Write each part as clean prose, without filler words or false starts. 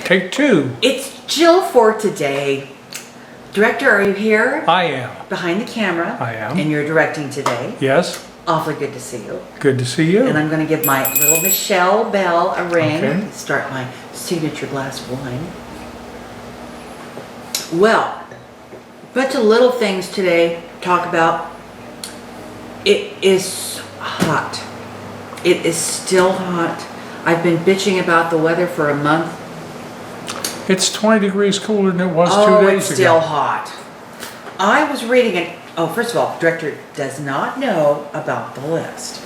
Take two. It's Jill for today. Director, are you here? I am. Behind the camera. I am. And you're directing today. Yes. Awfully good to see you. Good to see you. And I'm going to give my little Michelle Bell a ring. Okay. Start my signature glass of wine. Well, bunch of little things today to talk about. It is hot. It is still hot. I've been bitching about the weather for a month. It's 20 degrees cooler than it was 2 days It's ago. still hot. I was reading it. Oh, first of all, director does not know about the list.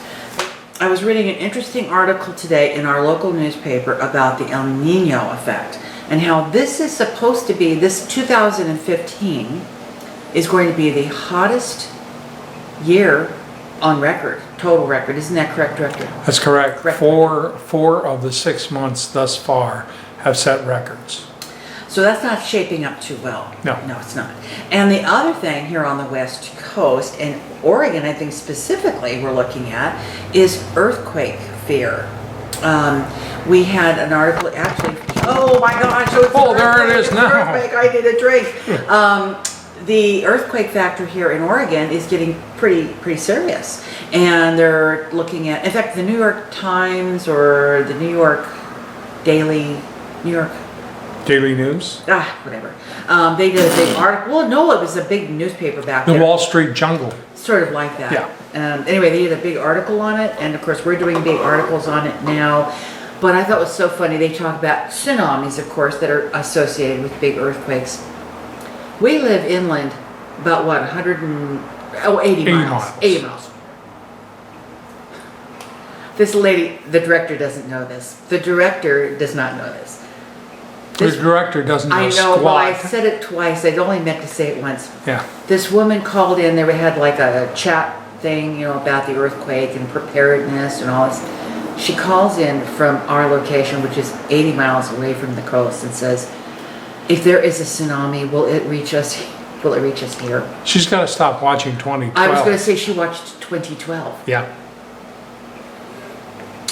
I was reading an interesting article today in our local newspaper about the El Nino effect and how this is supposed to be, this 2015 is going to be the hottest year on record, total record. Isn't that correct, director? That's correct. Correct. Four of the 6 months thus far have set records. So that's not shaping up too well. No. No, it's not. And the other thing here on the West Coast, and Oregon, I think specifically we're looking at, is earthquake fear. We had an article, actually, oh my gosh. Oh, there it is now. Earthquake, I need a drink. The earthquake factor here in Oregon is getting pretty serious. And they're looking at, in fact, the New York Times or the New York Daily News, whatever. They did a big article. Well, no, it was a big newspaper back The there. Wall Street Jungle. Sort of like that. Yeah. Anyway, they did a big article on it, and of course, we're doing big articles on it now. But I thought it was so funny. They talk about tsunamis, of course, that are associated with big earthquakes. We live inland, about what, 80 miles. 80 miles. This lady, the director doesn't know this. The director does not know this. The director doesn't know I know, squat. well, I said it twice. I'd only meant to say it once. Yeah. This woman called in. They had like a chat thing, you know, about the earthquake and preparedness and all this. She calls in from our location, which is 80 miles away from the coast, and says, if there is a tsunami, will it reach us? Will it reach us here? She's got to stop watching 2012. I was going to say she watched 2012. Yeah.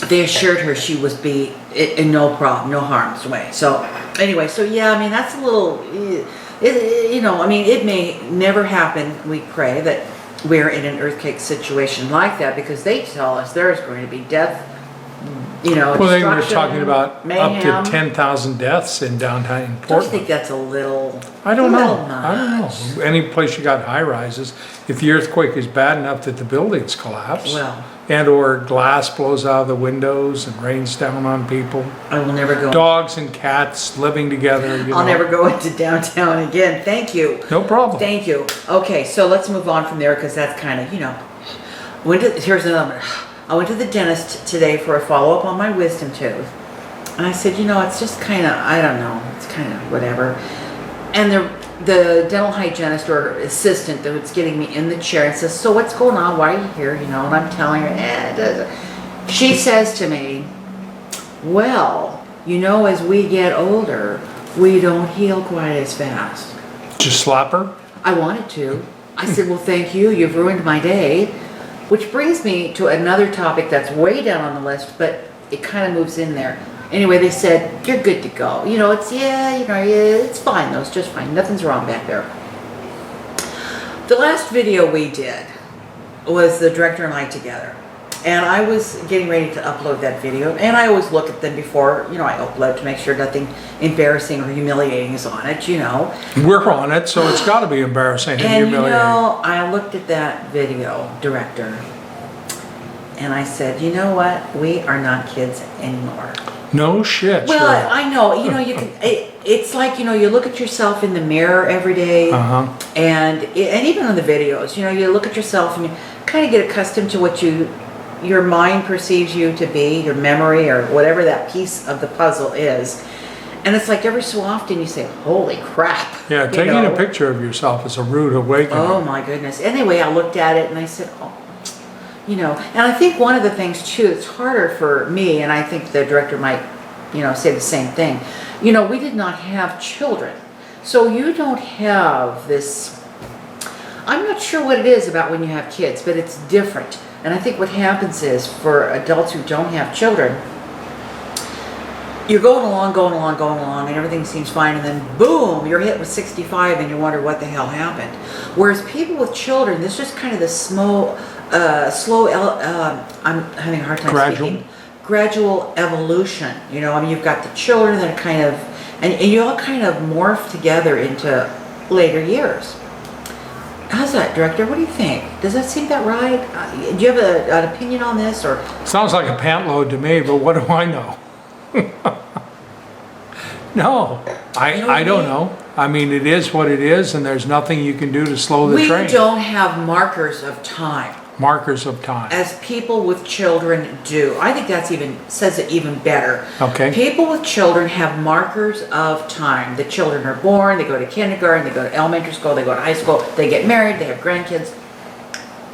They assured her she was in no problem, no harm's way. So anyway, so yeah, I mean, that's a little, you know, I mean, it may never happen. We pray that we're in an earthquake situation like that, because they tell us there's going to be death, you know, well, they were talking about mayhem. up to 10,000 deaths in downtown Portland. Don't you think that's a little I don't know. much? I don't know. Any place you got high rises, if the earthquake is bad enough that the buildings collapse, Well, and or glass blows out of the windows and rains down on people, I will never go. dogs and cats living together. I'll never go into downtown again. Thank you. No problem. Thank you. Okay, so let's move on from there, because that's kind of, you know. Here's another one. I went to the dentist today for a follow-up on my wisdom tooth. And I said, you know, it's just kind of, I don't know, it's kind of whatever. And the dental hygienist or assistant that was getting me in the chair and says, so what's going on? Why are you here? You know, and I'm telling her, She says to me, well, you know, as we get older, we don't heal quite as fast. Just slap her? I wanted to. I said, well, thank you. You've ruined my day. Which brings me to another topic that's way down on the list, but it kind of moves in there. Anyway, they said, you're good to go. You know, it's fine though. It's just fine. Nothing's wrong back there. The last video we did was the director and I together. And I was getting ready to upload that video. And I always look at them before, you know, I upload to make sure nothing embarrassing or humiliating is on it, you know. We're on it, so it's got to be embarrassing and And humiliating. you know, I looked at that video, director, and I said, you know what? We are not kids anymore. No shit. Well, sure. I know, you know, you can. It's like, you know, you look at yourself in the mirror every day, and even on the videos, you know, you look at yourself and you kind of get accustomed to what your mind perceives you to be, your memory or whatever that piece of the puzzle is. And it's like every so often you say, holy crap. Yeah, taking a picture of yourself is a rude awakening. Oh my goodness. Anyway, I looked at it and I said, oh, you know, and I think one of the things too, it's harder for me, and I think the director might, you know, say the same thing. You know, we did not have children. So you don't have this, I'm not sure what it is about when you have kids, but it's different. And I think what happens is, for adults who don't have children, you're going along, and everything seems fine, and then boom, you're hit with 65, and you wonder what the hell happened. Whereas people with children, this is just kind of the slow, I'm having a hard time speaking. Gradual evolution. You know, I mean, you've got the children that are kind of, and you all kind of morph together into later years. How's that, Director? What do you think? Does that seem that right? Do you have an opinion on this, or? Sounds like a pant load to me, but what do I know? No, I don't know. I mean, it is what it is, and there's nothing you can do to slow the train. We don't have markers of time. Markers of time. As people with children do. I think that's says it even better. Okay. People with children have markers of time. The children are born, they go to kindergarten, they go to elementary school, they go to high school, they get married, they have grandkids.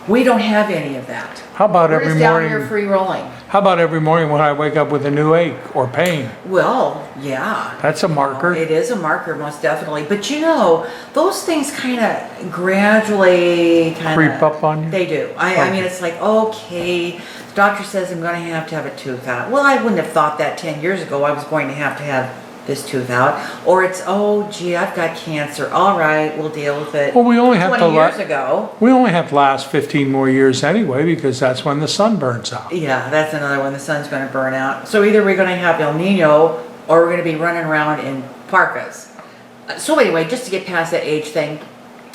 We don't have any of that. How about We're every just morning? down here free rolling. How about every morning when I wake up with a new ache or pain? Well, yeah. That's a marker. It is a marker, most definitely. But you know, those things kind of gradually Creep up on you? They do. I mean, it's like, okay, the doctor says I'm going to have a tooth out. Well, I wouldn't have thought that 10 years ago I was going to have this tooth out. Or it's, oh, gee, I've got cancer. All right, we'll deal with it. Well, we only have 20 years ago. We only have to last 15 more years anyway, because that's when the sun burns out. Yeah, that's another one. The sun's going to burn out. So either we're going to have El Nino, or we're going to be running around in parkas. So anyway, just to get past that age thing,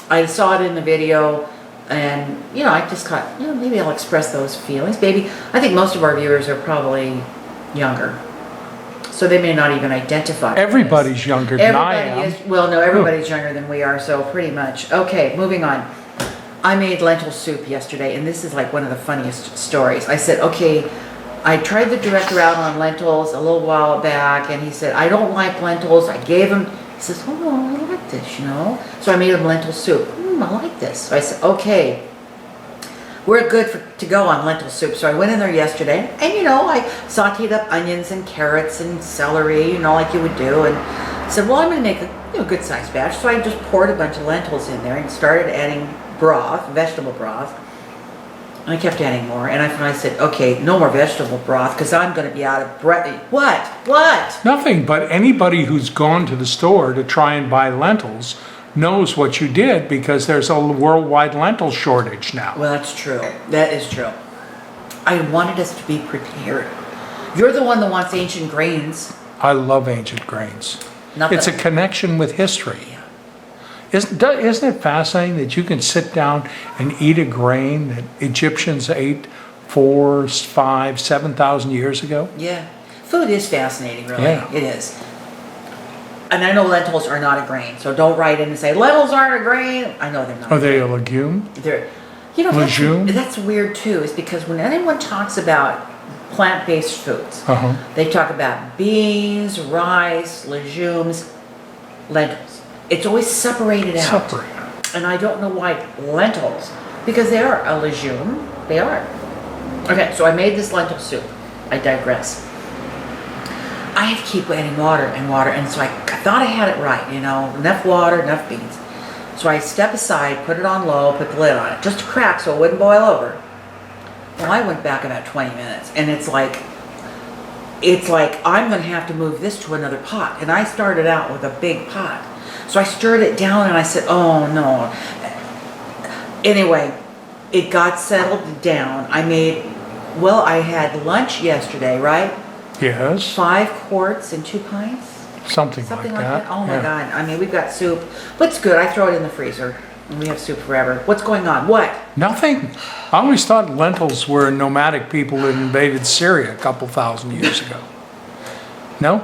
I saw it in the video, and you know, I just thought, you know, maybe I'll express those feelings. Maybe I think most of our viewers are probably younger, so they may not even identify. Everybody's younger than I am. Well, no, everybody's younger than we are, so pretty much. Okay, moving on. I made lentil soup yesterday, and this is like one of the funniest stories. I said, okay, I tried the director out on lentils a little while back, and he said, I don't like lentils. I gave him, he says, oh, I like this, you know. So I made him lentil soup. I like this. So I said, okay, we're good to go on lentil soup. So I went in there yesterday, and you know, I sauteed up onions and carrots and celery, you know, like you would do, and said, well, I'm going to make a good sized batch. So I just poured a bunch of lentils in there and started adding broth, vegetable broth. And I kept adding more, and I finally said, okay, no more vegetable broth, because I'm going to be out of breath. What? Nothing, but anybody who's gone to the store to try and buy lentils knows what you did, because there's a worldwide lentil shortage now. Well, that's true. That is true. I wanted us to be prepared. You're the one that wants ancient grains. I love ancient grains. It's a connection with history. Yeah. Isn't it fascinating that you can sit down and eat a grain that Egyptians ate 4, 5, 7,000 years ago? Yeah. Food is fascinating, really. Yeah. It is. And I know lentils are not a grain, so don't write in and say, lentils aren't a grain. I know they're not. Are they a legume? They're, you know, legume? That's weird too, is because when anyone talks about plant-based foods, they talk about beans, rice, legumes, lentils. It's always separated out. And I don't know why lentils, because they are a legume. They are. Okay, so I made this lentil soup. I digress. I have to keep adding water, and so I thought I had it right, you know, enough water, enough beans. So I step aside, put it on low, put the lid on it, just to crack so it wouldn't boil over. Well, I went back about 20 minutes, and it's like I'm going to have to move this to another pot. And I started out with a big pot. So I stirred it down, and I said, oh no. Anyway, it got settled down. I had lunch yesterday, right? Yes. 5 quarts and 2 pints? Something like that. Oh my God. I mean, we've got soup, but it's good. I throw it in the freezer, and we have soup forever. What's going on? What? Nothing. I always thought lentils were nomadic people that invaded Syria a couple thousand years ago. No?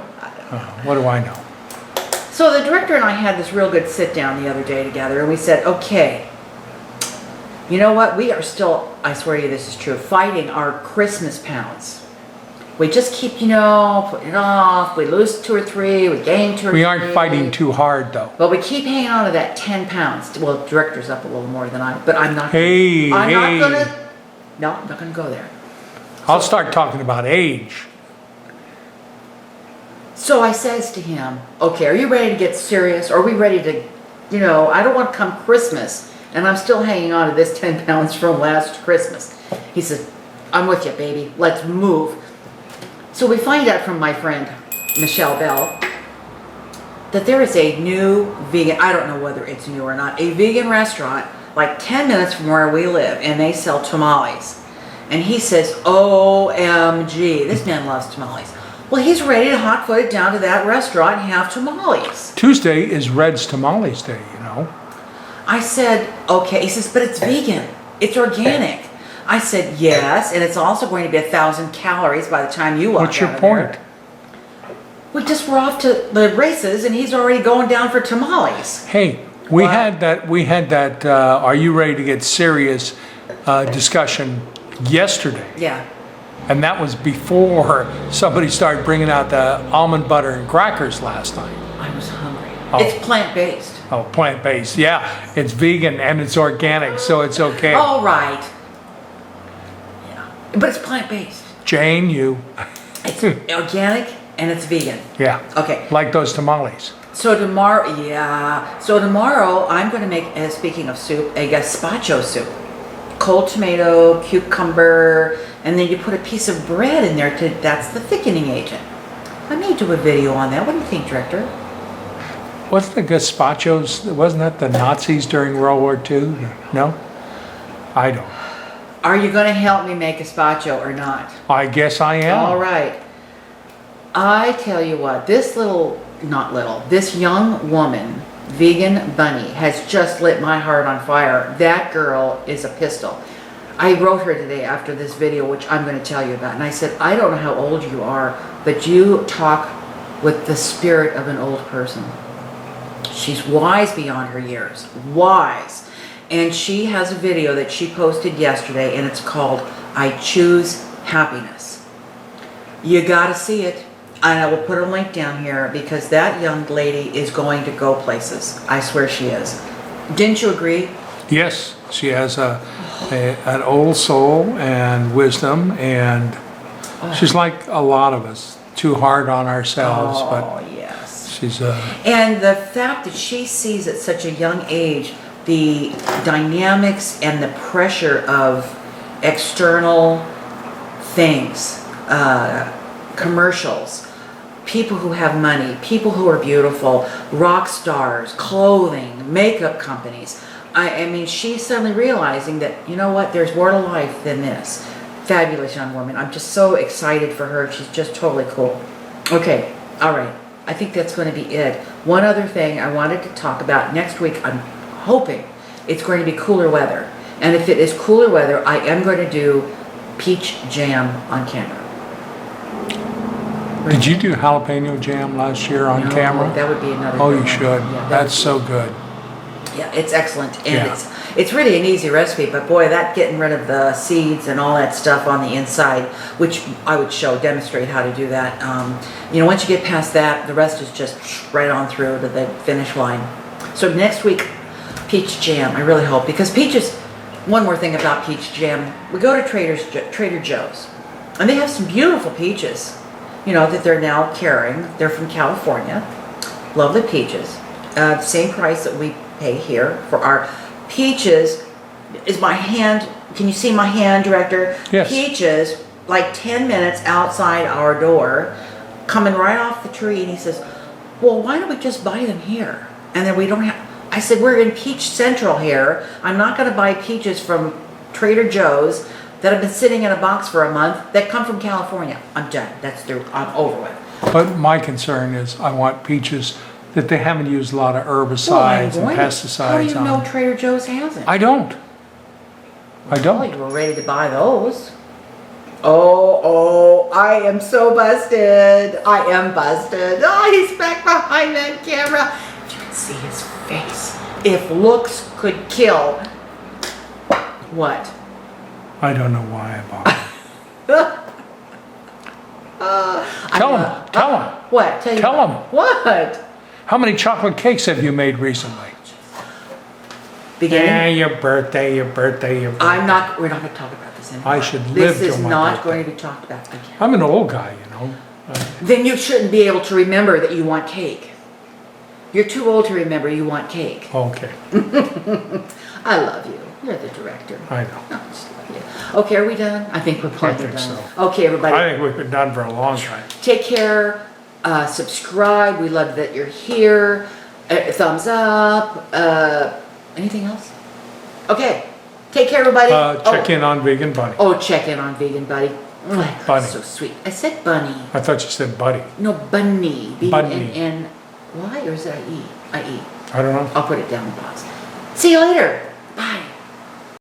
What do I know? So the director and I had this real good sit down the other day together, and we said, okay, you know what? We are still, I swear to you this is true, fighting our Christmas pounds. We just keep, you know, putting it off. We lose 2 or 3, we gain 2 or 3. We aren't fighting too hard, though. But we keep hanging on to that 10 pounds. Well, the director's up a little more than I, but I'm not. I'm not gonna go there. I'll start talking about age. So I says to him, okay, are you ready to get serious? Are we ready to, you know, I don't want to come Christmas, and I'm still hanging on to this 10 pounds from last Christmas. He says, I'm with you, baby. Let's move. So we find out from my friend Michelle Bell, that there is a new vegan, I don't know whether it's new or not, a vegan restaurant like 10 minutes from where we live, and they sell tamales. And he says, OMG, this man loves tamales. Well, he's ready to hot foot it down to that restaurant and have tamales. Tuesday is Red's Tamales Day, you know. I said, okay. He says, but it's vegan. It's organic. I said, yes, and it's also going to be 1,000 calories by the time you walk What's your out of point? there. We just were off to the races, and he's already going down for tamales. Hey, we had that, are you ready to get serious discussion yesterday. Yeah. And that was before somebody started bringing out the almond butter and crackers last night. I was hungry. Oh. It's plant-based. Oh, plant-based. Yeah, it's vegan and it's organic, so it's okay. All right. Yeah. But it's plant-based. Jane, you. It's organic and it's vegan. Yeah. Okay. Like those tamales. So tomorrow, yeah. So tomorrow I'm going to make, speaking of soup, a gazpacho soup. Cold tomato, cucumber, and then you put a piece of bread in there to, that's the thickening agent. I may do a video on that. What do you think, Director? Wasn't the gazpachos, wasn't that the Nazis during World War II? No? I don't. Are you going to help me make gazpacho or not? I guess I am. All right. I tell you what, this young woman, VeganBunny, has just lit my heart on fire. That girl is a pistol. I wrote her today after this video, which I'm going to tell you about. And I said, I don't know how old you are, but you talk with the spirit of an old person. She's wise beyond her years. Wise. And she has a video that she posted yesterday, and it's called, I Choose Happiness. You got to see it. And I will put a link down here because that young lady is going to go places. I swear she is. Didn't you agree? Yes, she has an old soul and wisdom, and she's like a lot of us, too hard on ourselves. Oh, yes. She's and the fact that she sees at such a young age the dynamics and the pressure of external things, commercials, people who have money, people who are beautiful, rock stars, clothing, makeup companies. I mean, she's suddenly realizing that, you know what, there's more to life than this. Fabulous young woman. I'm just so excited for her. She's just totally cool. Okay, all right. I think that's going to be it. One other thing I wanted to talk about next week, I'm hoping it's going to be cooler weather. And if it is cooler weather, I am going to do peach jam on camera. Did you do jalapeno jam last year on camera? That would be another Oh, good you one. should. Yeah, That's so good. Yeah, it's excellent. And Yeah. it's really an easy recipe, but boy, that getting rid of the seeds and all that stuff on the inside, which I would demonstrate how to do that. You know, once you get past that, the rest is just right on through to the finish line. So next week, peach jam, I really hope, because peaches, one more thing about peach jam, we go to Trader Joe's, and they have some beautiful peaches, you know, that they're now carrying. They're from California. Lovely peaches. Same price that we pay here for our peaches. Is my hand, can you see my hand, Director? Yes. Peaches, like 10 minutes outside our door, coming right off the tree, and he says, well, why don't we just buy them here? And then we don't have, I said, we're in Peach Central here. I'm not going to buy peaches from Trader Joe's that have been sitting in a box for a month that come from California. I'm done. That's through. I'm over with. But my concern is I want peaches that they haven't used a lot of herbicides and pesticides How do you know on. Trader Joe's hasn't? I don't. I Oh, don't. you were ready to buy those. Oh, I am so busted. I am busted. Oh, he's back behind that camera. If you can see his face. If looks could kill. What? I don't know why I bought it. Tell him. What? Tell him. What? How many chocolate cakes have you made recently? Beginning? Yeah, your birthday. We're not going to talk about this anymore. I should live This is till my not birthday. going to be talked about again. I'm an old guy, you know. Then you shouldn't be able to remember that you want cake. You're too old to remember you want cake. Okay, I love you. You're the director. I know. I just love you. Okay, are we done? I think we're plenty think done. so. Okay, everybody. I think we've been done for a long time. Take care. Subscribe. We love that you're here. Thumbs up. Anything else? Okay. Take care, everybody. Check in on VeganBunny. Oh, check in on VeganBunny. Bunny. So sweet. I said bunny. I thought you said buddy. No, bunny. Bunny. B-U-N-N-Y or is it I-E? I-E. I don't know. I'll put it down in the box. See you later. Bye.